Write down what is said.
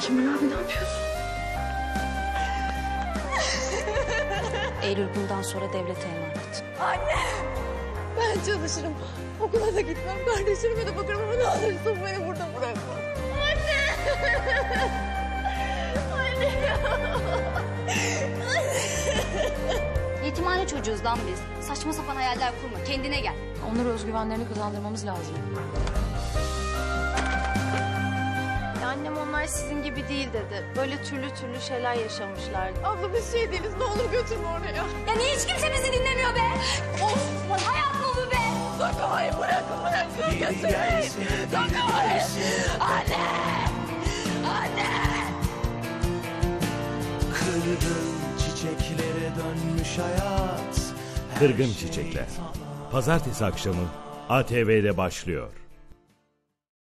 Kemal abi ne yapıyorsun? Eylül bundan sonra devlete emanet. Anne! Ben çalışırım. Okula da gitmem. Kardeşlerime de bakarım ama ne olursun beni burada bırakma. Anne! Anne ya! Yetimhane çocuğuz lan biz. Saçma sapan hayaller kurma. Kendine gel. Onları özgüvenlerini kazandırmamız lazım. Annem onlar sizin gibi değil dedi. Böyle türlü şeyler yaşamışlardı. Abla biz şey değiliz. Ne olur götürme oraya. Ya niye hiç kimse bizi dinlemiyor be? Of! Hayat mı bu be? Dokunmayın bırakın. Götürmeyin. Dokunmayın. Anne! Anne! Kırgın çiçeklere dönmüş hayat. Kırgın Çiçekler. Pazartesi akşamı ATV'de başlıyor.